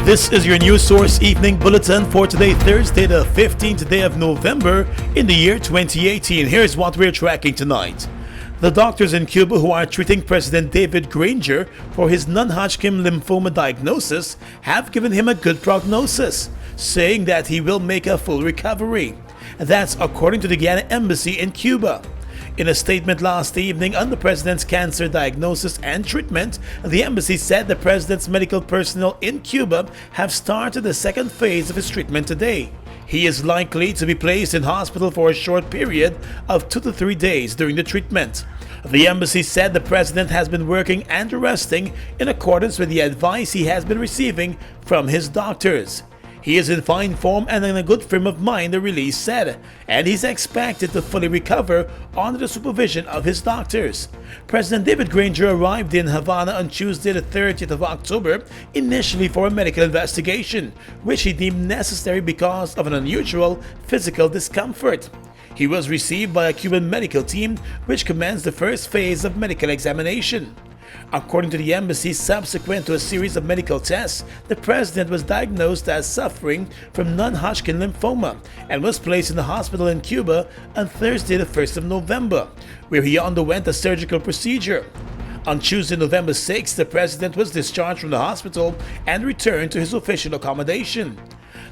This is your News Source Evening Bulletin for today, Thursday, the 15th day of November in the year 2018. Here's what we're tracking tonight. The doctors in Cuba who are treating President David Granger for his non-Hodgkin lymphoma diagnosis have given him a good prognosis, saying that he will make a full recovery. That's according to the Guyana Embassy in Cuba. In a statement last evening on the president's cancer diagnosis and treatment, the embassy said the president's medical personnel in Cuba have started the second phase of his treatment today. He is likely to be placed in hospital for a short period of 2 to 3 days during the treatment. The embassy said the president has been working and resting in accordance with the advice he has been receiving from his doctors. He is in fine form and in a good frame of mind, the release said, and he's expected to fully recover under the supervision of his doctors. President David Granger arrived in Havana on Tuesday the 30th of October, initially for a medical investigation, which he deemed necessary because of an unusual physical discomfort. He was received by a Cuban medical team, which commenced the first phase of medical examination. According to the embassy, subsequent to a series of medical tests, the president was diagnosed as suffering from non-Hodgkin lymphoma and was placed in the hospital in Cuba on Thursday the 1st of November, where he underwent a surgical procedure. On Tuesday, November 6th, the president was discharged from the hospital and returned to his official accommodation.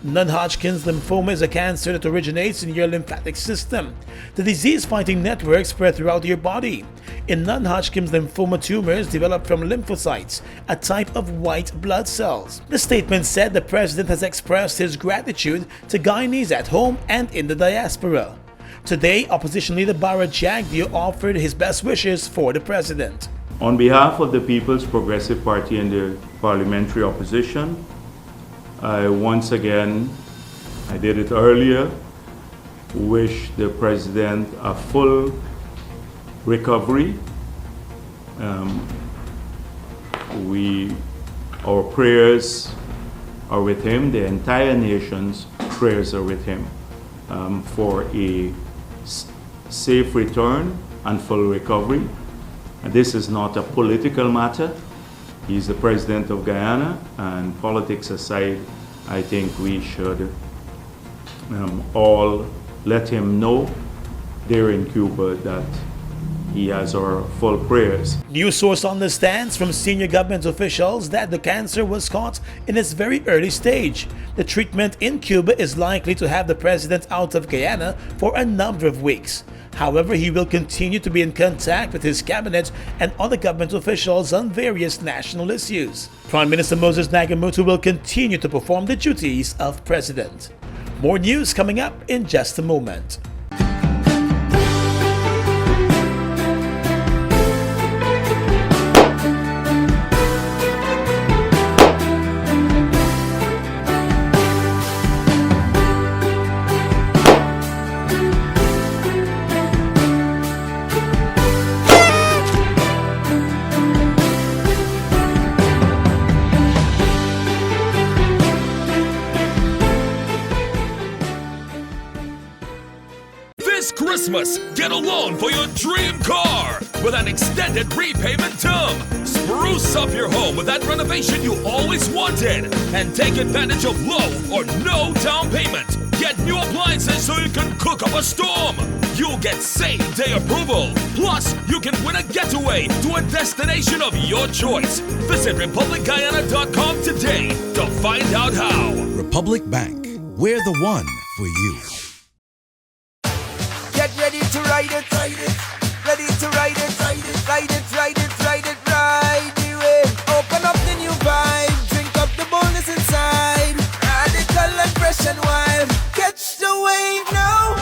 Non-Hodgkin's lymphoma is a cancer that originates in your lymphatic system. The disease-fighting network spread throughout your body. In non-Hodgkin's lymphoma, tumors develop from lymphocytes, a type of white blood cells. The statement said the president has expressed his gratitude to Guyanese at home and in the diaspora. Today, opposition leader Bara Jagdeo offered his best wishes for the president. On behalf of the People's Progressive Party and the parliamentary opposition, I once again, I did it earlier, wish the president a full recovery. Our prayers are with him, the entire nation's prayers are with him for a safe return and full recovery. And this is not a political matter. He's the president of Guyana, and politics aside, I think we should all let him know there in Cuba that he has our full prayers. News source understands from senior government officials that the cancer was caught in its very early stage. The treatment in Cuba is likely to have the president out of Guyana for a number of weeks. However, he will continue to be in contact with his cabinet and other government officials on various national issues. Prime Minister Moses Nagamutu will continue to perform the duties of president. More news coming up in just a moment. This Christmas, get a loan for your dream car with an extended repayment term. Spruce up your home with that renovation you always wanted and take advantage of low or no down payment. Get new appliances so you can cook up a storm. You'll get same-day approval. Plus, you can win a getaway to a destination of your choice. Visit RepublicGuyana.com today to find out how. Republic Bank, we're the one for you. Get ready to ride it, ride it. Ready to ride it, ride it, ride it, ride it, ride it, ride the wave. Open up the new vibe, drink up the boldness inside. Radical and fresh and wild, catch the wave now.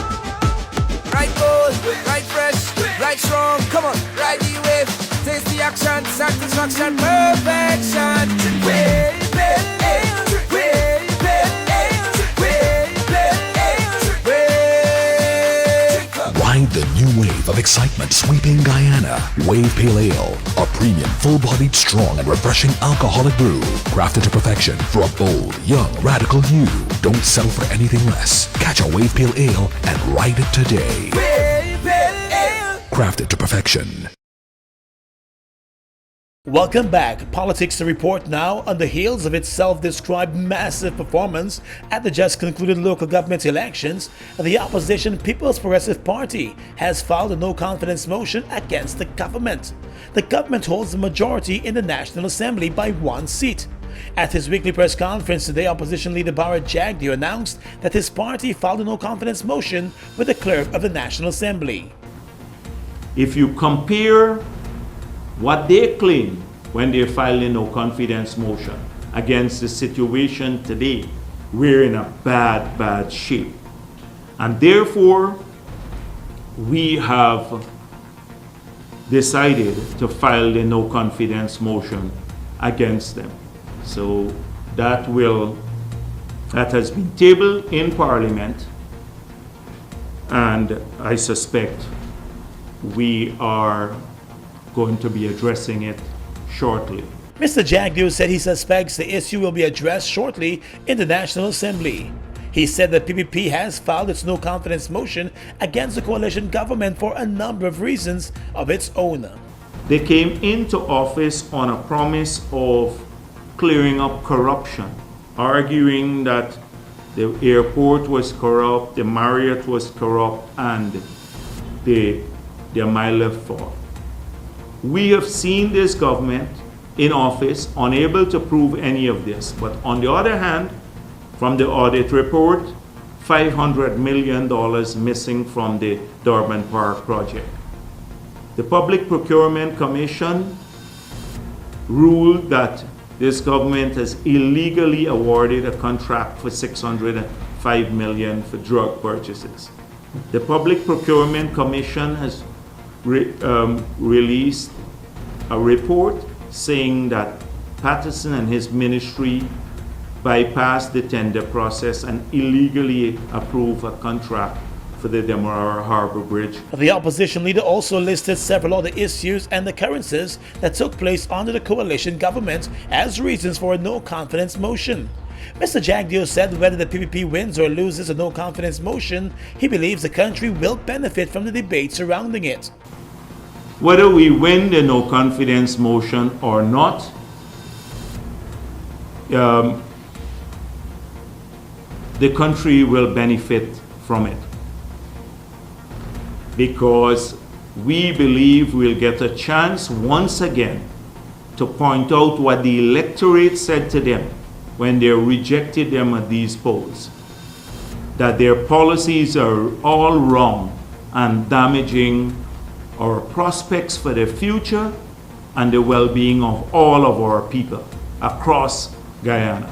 Ride bold, ride fresh, ride strong. Come on, ride the wave. Taste the action, satisfaction, perfection. Wave, Ride the new wave of excitement sweeping Guyana. Wave Pale Ale, a premium, full-bodied, strong and refreshing alcoholic brew. Crafted to perfection for a bold, young, radical you. Don't settle for anything less. Catch a Wave Pale Ale and ride it today. Wave Pale Ale. Crafted to perfection. Welcome back. Politics to report now. On the heels of its self-described massive performance at the just concluded local government elections, the opposition People's Progressive Party has filed a no-confidence motion against the government. The government holds the majority in the National Assembly by 1 seat. At his weekly press conference today, opposition leader Bharat Jagdeo announced that his party filed a no-confidence motion with the clerk of the National Assembly. If you compare what they claim when they filed a no-confidence motion against the situation today, we're in a bad shape. And therefore, we have decided to file a no-confidence motion against them. So that has been tabled in Parliament, and I suspect we are going to be addressing it shortly. Mr. Jagdeo said he suspects the issue will be addressed shortly in the National Assembly. He said that PPP has filed its no-confidence motion against the coalition government for a number of reasons of its own. They came into office on a promise of clearing up corruption, arguing that the airport was corrupt, the Marriott was corrupt, and the mile for. We have seen this government in office unable to prove any of this. But on the other hand, from the audit report, $500 million missing from the Durban Park project. The Public Procurement Commission ruled that this government has illegally awarded a contract for $605 million for drug purchases. The Public Procurement Commission has released a report saying that Patterson and his ministry bypassed the tender process and illegally approved a contract for the Demerara Harbor Bridge. The opposition leader also listed several other issues and occurrences that took place under the coalition government as reasons for a no-confidence motion. Mr. Jagdeo said whether the PPP wins or loses a no-confidence motion, he believes the country will benefit from the debate surrounding it. Whether we win the no-confidence motion or not, the country will benefit from it, because we believe we'll get a chance once again to point out what the electorate said to them when they rejected them at these polls, that their policies are all wrong and damaging our prospects for the future and the well-being of all of our people across Guyana.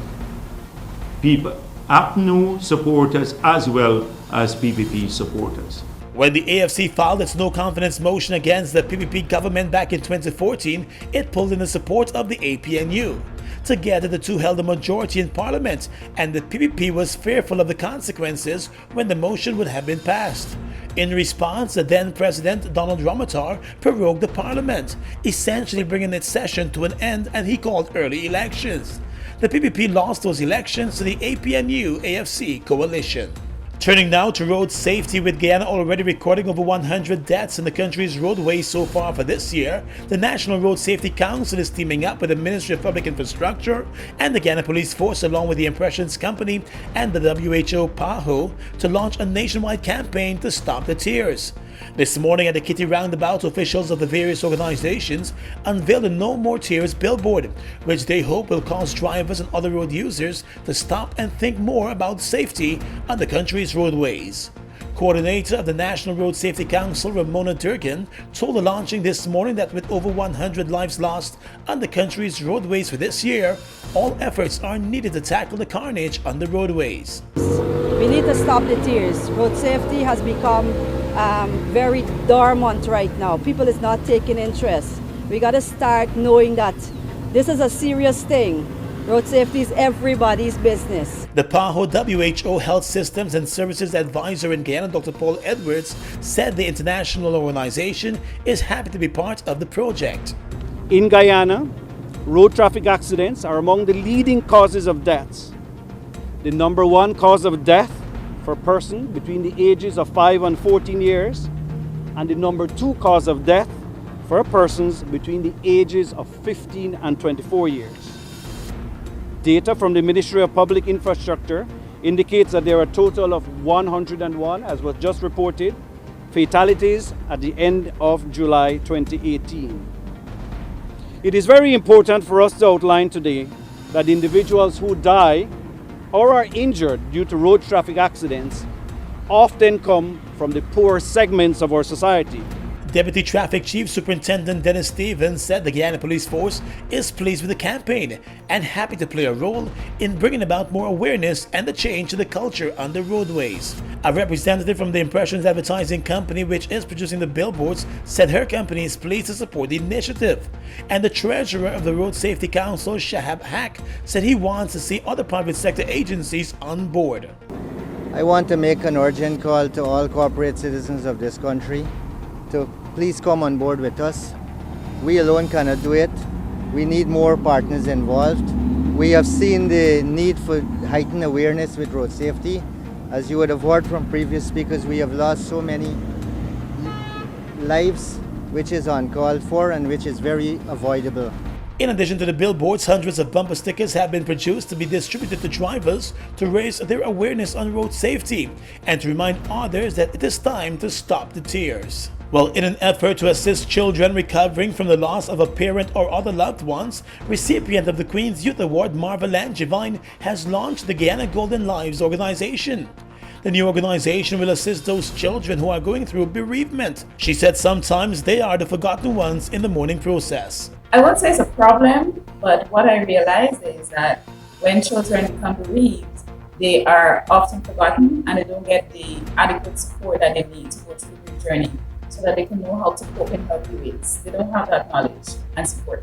People, APNU supporters as well as PPP supporters. When the AFC filed its no-confidence motion against the PPP government back in 2014, it pulled in the support of the APNU. Together, the two held a majority in Parliament, and the PPP was fearful of the consequences when the motion would have been passed. In response, the then President Donald Ramotar prorogued the Parliament, essentially bringing its session to an end, and he called early elections. The PPP lost those elections to the APNU-AFC coalition. Turning now to road safety, with Guyana already recording over 100 deaths in the country's roadways so far for this year, the National Road Safety Council is teaming up with the Ministry of Public Infrastructure and the Guyana Police Force, along with the Impressions Company and the WHO PAHO, to launch a nationwide campaign to stop the tears. This morning at the Kitty Roundabout, officials of the various organizations unveiled a No More Tears billboard, which they hope will cause drivers and other road users to stop and think more about safety on the country's roadways. Coordinator of the National Road Safety Council, Ramona Durkin, told the launching this morning that with over 100 lives lost on the country's roadways for this year, all efforts are needed to tackle the carnage on the roadways. We need to stop the tears. Road safety has become very dormant right now. People is not taking interest. We got to start knowing that this is a serious thing. Road safety is everybody's business. The PAHO WHO Health Systems and Services Advisor in Guyana, Dr. Paul Edwards, said the international organization is happy to be part of the project. In Guyana, road traffic accidents are among the leading causes of deaths. The number one cause of death for a person between the ages of 5 and 14 years, and the number two cause of death for persons between the ages of 15 and 24 years. Data from the Ministry of Public Infrastructure indicates that there are a total of 101, as was just reported, fatalities at the end of July 2018. It is very important for us to outline today that individuals who die or are injured due to road traffic accidents often come from the poor segments of our society. Deputy Traffic Chief Superintendent Dennis Stevens said the Guyana Police Force is pleased with the campaign and happy to play a role in bringing about more awareness and the change to the culture on the roadways. A representative from the Impressions Advertising Company, which is producing the billboards, said her company is pleased to support the initiative. And the treasurer of the Road Safety Council, Shahab Haq, said he wants to see other private sector agencies on board. I want to make an urgent call to all corporate citizens of this country to please come on board with us. We alone cannot do it. We need more partners involved. We have seen the need for heightened awareness with road safety. As you would have heard from previous speakers, we have lost so many lives, which is uncalled for and which is very avoidable. In addition to the billboards, hundreds of bumper stickers have been produced to be distributed to drivers to raise their awareness on road safety and to remind others that it is time to stop the tears. Well, in an effort to assist children recovering from the loss of a parent or other loved ones, recipient of the Queen's Youth Award Marva Langevine has launched the Guyana Golden Lives organization. The new organization will assist those children who are going through bereavement. She said sometimes they are the forgotten ones in the mourning process. I won't say it's a problem, but what I realize is that when children become bereaved, they are often forgotten and they don't get the adequate support that they need to go through the journey so that they can know how to cope in healthy ways. They don't have that knowledge and support.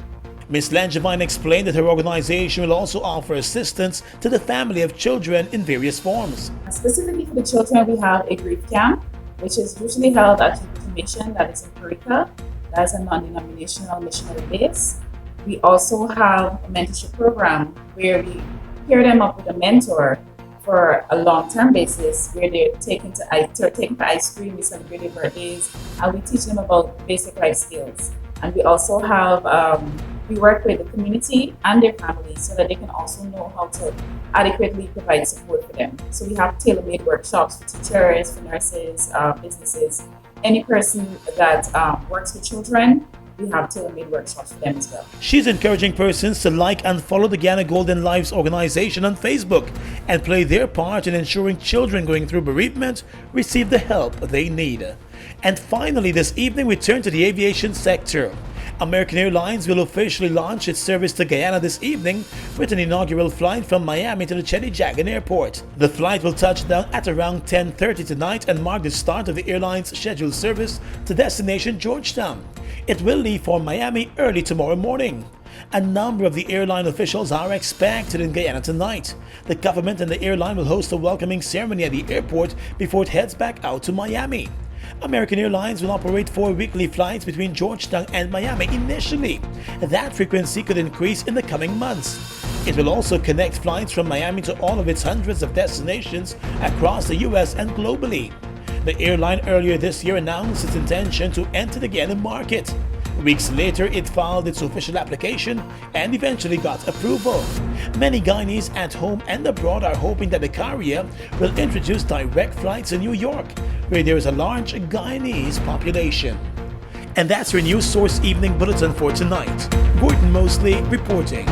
Ms. Langevine explained that her organization will also offer assistance to the family of children in various forms. Specifically for the children, we have a grief camp, which is usually held at the mission that is in Perica. That is a non-denominational missionary base. We also have a mentorship program where we pair them up with a mentor for a long-term basis, where they're taken to ice cream, we celebrate their birthdays, and we teach them about basic life skills. And we also have, we work with the community and their families so that they can also know how to adequately provide support for them. So we have tailor-made workshops for teachers, for nurses, businesses, any person that works with children. We have tailor-made workshops for them as well. She's encouraging persons to like and follow the Guyana Golden Lives organization on Facebook and play their part in ensuring children going through bereavement receive the help they need. And finally, this evening we turn to the aviation sector. American Airlines will officially launch its service to Guyana this evening with an inaugural flight from Miami to the Chetty Jagan Airport. The flight will touch down at around 10:30 tonight and mark the start of the airline's scheduled service to destination Georgetown. It will leave for Miami early tomorrow morning. A number of the airline officials are expected in Guyana tonight. The government and the airline will host a welcoming ceremony at the airport before it heads back out to Miami. American Airlines will operate 4 weekly flights between Georgetown and Miami initially. That frequency could increase in the coming months. It will also connect flights from Miami to all of its hundreds of destinations across the US and globally. The airline earlier this year announced its intention to enter the Guyana market. Weeks later, it filed its official application and eventually got approval. Many Guyanese at home and abroad are hoping that the carrier will introduce direct flights to New York, where there is a large Guyanese population. And that's your News Source Evening Bulletin for tonight. Gordon Mosley reporting.